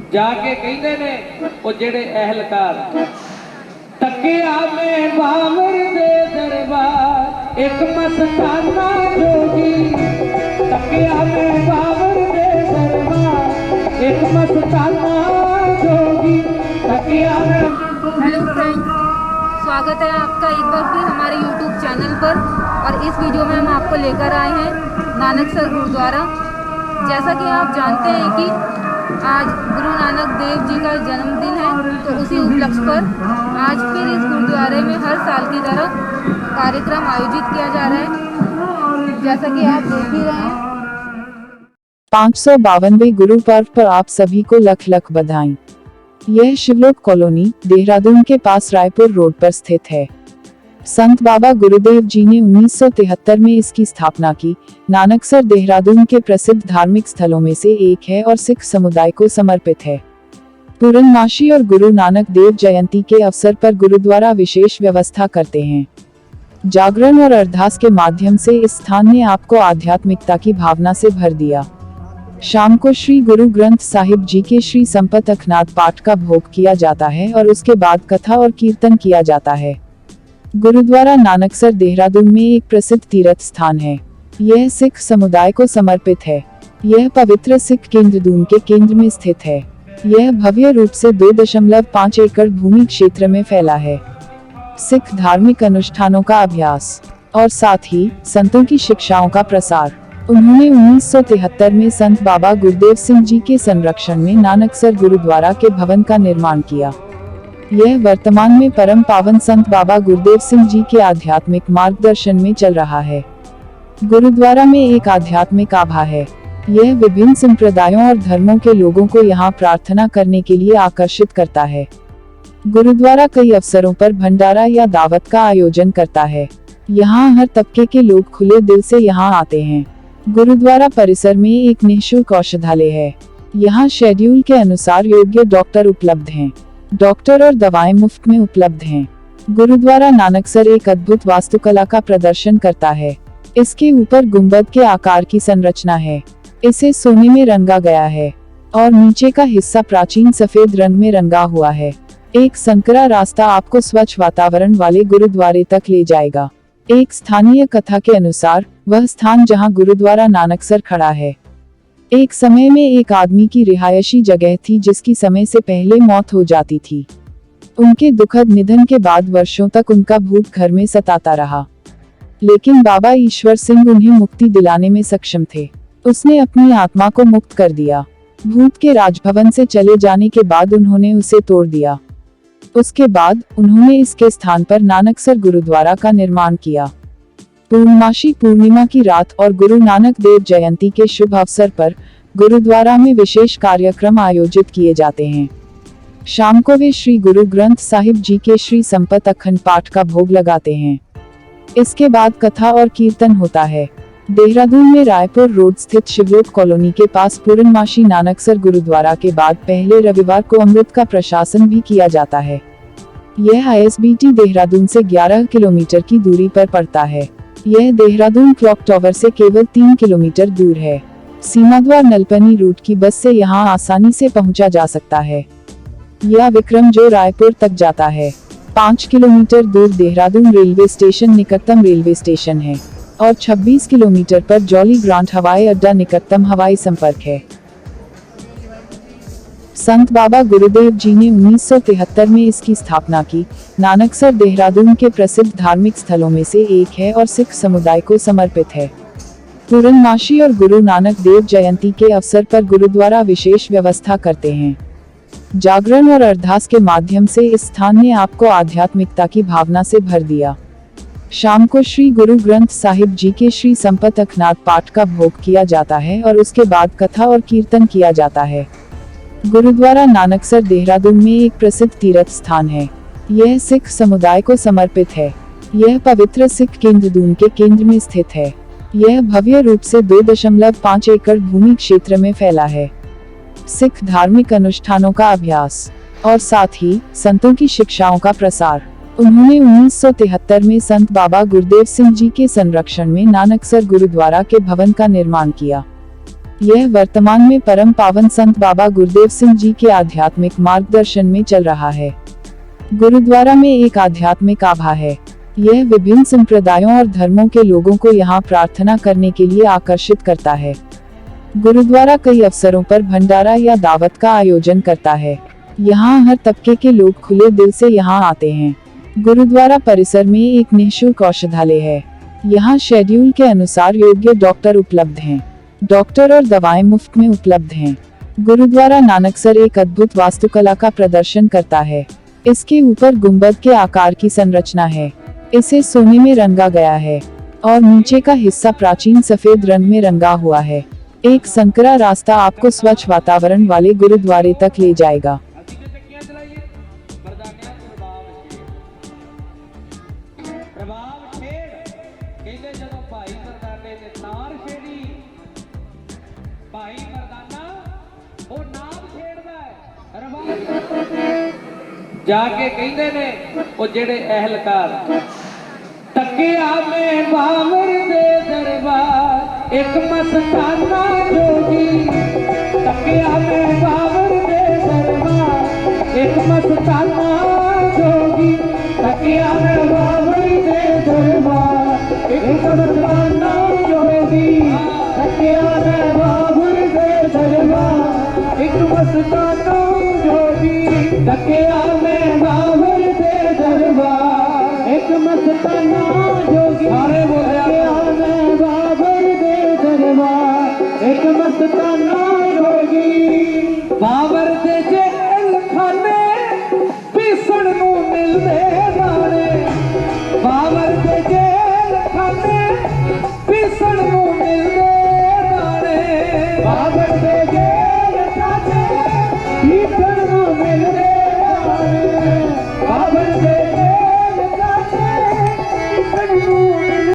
जाके कहते ने वो जेड़े अहलकार तकिया में बाबर दे दरबार एक मस्ताना जोगी, तकिया में बाबर दे दरबार एक मस्ताना जोगी, तकिया में। हेलो फ्रेंड्स, स्वागत है आपका एक बार फिर हमारे YouTube चैनल पर। और इस वीडियो में हम आपको लेकर आए हैं नानकसर गुरुद्वारा। जैसा कि आप जानते हैं कि आज गुरु नानक देव जी का जन्मदिन है, तो उसी उपलक्ष्य पर आज फिर इस गुरुद्वारे में हर साल की तरह कार्यक्रम आयोजित किया जा रहा है, जैसा कि आप देख ही रहे हैं। 552वें गुरु पर्व पर आप सभी को लख लख बधाई। यह शिवलोक कॉलोनी देहरादून के पास रायपुर रोड पर स्थित है। संत बाबा गुरुदेव जी ने 1973 में इसकी स्थापना की। नानकसर देहरादून के प्रसिद्ध धार्मिक स्थलों में से एक है और सिख समुदाय को समर्पित है। पूर्णमासी और गुरु नानक देव जयंती के अवसर पर गुरुद्वारा विशेष व्यवस्था करते हैं। जागरण और अरदास के माध्यम से इस स्थान ने आपको आध्यात्मिकता की भावना से भर दिया। शाम को श्री गुरु ग्रंथ साहिब जी के श्री संपत अखनाद पाठ का भोग किया जाता है और उसके बाद कथा और कीर्तन किया जाता है। गुरुद्वारा नानकसर देहरादून में एक प्रसिद्ध तीर्थ स्थान है। यह सिख समुदाय को समर्पित है। यह पवित्र सिख केंद्र दून के केंद्र में स्थित है। यह भव्य रूप से 2.5 एकड़ भूमि क्षेत्र में फैला है। सिख धार्मिक अनुष्ठानों का अभ्यास और साथ ही संतों की शिक्षाओं का प्रसार। उन्होंने 1973 में संत बाबा गुरुदेव सिंह जी के संरक्षण में नानकसर गुरुद्वारा के भवन का निर्माण किया। यह वर्तमान में परम पावन संत बाबा गुरुदेव सिंह जी के आध्यात्मिक मार्गदर्शन में चल रहा है। गुरुद्वारा में एक आध्यात्मिक आभा है। यह विभिन्न संप्रदायों और धर्मों के लोगों को यहाँ प्रार्थना करने के लिए आकर्षित करता है। गुरुद्वारा कई अवसरों पर भंडारा या दावत का आयोजन करता है। यहाँ हर तबके के लोग खुले दिल से यहाँ आते हैं। गुरुद्वारा परिसर में एक निःशुल्क औषधालय है। यहाँ शेड्यूल के अनुसार योग्य डॉक्टर उपलब्ध हैं। डॉक्टर और दवाएं मुफ्त में उपलब्ध हैं। गुरुद्वारा नानकसर एक अद्भुत वास्तुकला का प्रदर्शन करता है। इसके ऊपर गुंबद के आकार की संरचना है। इसे सोने में रंगा गया है और नीचे का हिस्सा प्राचीन सफेद रंग में रंगा हुआ है। एक संकरा रास्ता आपको स्वच्छ वातावरण वाले गुरुद्वारे तक ले जाएगा। एक स्थानीय कथा के अनुसार वह स्थान जहां गुरुद्वारा नानकसर खड़ा है, एक समय में एक आदमी की रिहायशी जगह थी जिसकी समय से पहले मौत हो जाती थी। उनके दुखद निधन के बाद वर्षों तक उनका भूत घर में सताता रहा, लेकिन बाबा ईश्वर सिंह उन्हें मुक्ति दिलाने में सक्षम थे। उसने अपनी आत्मा को मुक्त कर दिया। भूत के राजभवन से चले जाने के बाद उन्होंने उसे तोड़ दिया। उसके बाद उन्होंने इसके स्थान पर नानकसर गुरुद्वारा का निर्माण किया। पूर्णमासी पूर्णिमा की रात और गुरु नानक देव जयंती के शुभ अवसर पर गुरुद्वारा में विशेष कार्यक्रम आयोजित किए जाते हैं। शाम को वे श्री गुरु ग्रंथ साहिब जी के श्री संपत अखंड पाठ का भोग लगाते हैं। इसके बाद कथा और कीर्तन होता है। देहरादून में रायपुर रोड स्थित शिवलोक कॉलोनी के पास पूर्णमासी नानकसर गुरुद्वारा के बाद पहले रविवार को अमृत का प्रशासन भी किया जाता है। यह ISBT देहरादून से 11 किलोमीटर की दूरी पर पड़ता है। यह देहरादून क्लॉक टावर से केवल 3 किलोमीटर दूर है। सीमाद्वार नलपनी रूट की बस से यहाँ आसानी से पहुँचा जा सकता है। यह विक्रम जो रायपुर तक जाता है। 5 किलोमीटर दूर देहरादून रेलवे स्टेशन निकटतम रेलवे स्टेशन है और 26 किलोमीटर पर जॉली ग्रांट हवाई अड्डा निकटतम हवाई संपर्क है। संत बाबा गुरुदेव जी ने 1973 में इसकी स्थापना की। नानकसर देहरादून के प्रसिद्ध धार्मिक स्थलों में से एक है और सिख समुदाय को समर्पित है। पूर्णमासी और गुरु नानक देव जयंती के अवसर पर गुरुद्वारा विशेष व्यवस्था करते हैं। जागरण और अरदास के माध्यम से इस स्थान ने आपको आध्यात्मिकता की भावना से भर दिया। शाम को श्री गुरु ग्रंथ साहिब जी के श्री संपत अखनाद पाठ का भोग किया जाता है और उसके बाद कथा और कीर्तन किया जाता है। गुरुद्वारा नानकसर देहरादून में एक प्रसिद्ध तीर्थ स्थान है। यह सिख समुदाय को समर्पित है। यह पवित्र सिख केंद्र दून के केंद्र में स्थित है। यह भव्य रूप से 2.5 एकड़ भूमि क्षेत्र में फैला है। सिख धार्मिक अनुष्ठानों का अभ्यास और साथ ही संतों की शिक्षाओं का प्रसार। उन्होंने 1973 में संत बाबा गुरुदेव सिंह जी के संरक्षण में नानकसर गुरुद्वारा के भवन का निर्माण किया। यह वर्तमान में परम पावन संत बाबा गुरुदेव सिंह जी के आध्यात्मिक मार्गदर्शन में चल रहा है। गुरुद्वारा में एक आध्यात्मिक आभा है। यह विभिन्न संप्रदायों और धर्मों के लोगों को यहाँ प्रार्थना करने के लिए आकर्षित करता है। गुरुद्वारा कई अवसरों पर भंडारा या दावत का आयोजन करता है। यहाँ हर तबके के लोग खुले दिल से यहाँ आते हैं। गुरुद्वारा परिसर में एक निःशुल्क औषधालय है। यहाँ शेड्यूल के अनुसार योग्य डॉक्टर उपलब्ध हैं। डॉक्टर और दवाएं मुफ्त में उपलब्ध हैं। गुरुद्वारा नानकसर एक अद्भुत वास्तुकला का प्रदर्शन करता है। इसके ऊपर गुंबद के आकार की संरचना है। इसे सोने में रंगा गया है और नीचे का हिस्सा प्राचीन सफेद रंग में रंगा हुआ है। एक संकरा रास्ता आपको स्वच्छ वातावरण वाले गुरुद्वारे तक ले जाएगा। जाके कहते ने वो जेड़े अहलकार तकिया में बावर दे दरबार एक मस्ताना जोगी तकिया में बावर दे दरबार एक मस्ताना जोगी तकिया में बावर दे दरबार एक मस्ताना जोगी तकिया में बावर दे दरबार एक मस्ताना जोगी तकिया में बाबर दे दरबार एक मस्ताना जोगी सारे तकिया में बाबर दे दरबार एक मस्ताना जोगी बाबर दे जेल खाने पीसण नू मिलदे दाने बाबर दे जेल खाने पीसण नू मिलदे दाने बाबर दे जेल खाने पीसण नू मिलदे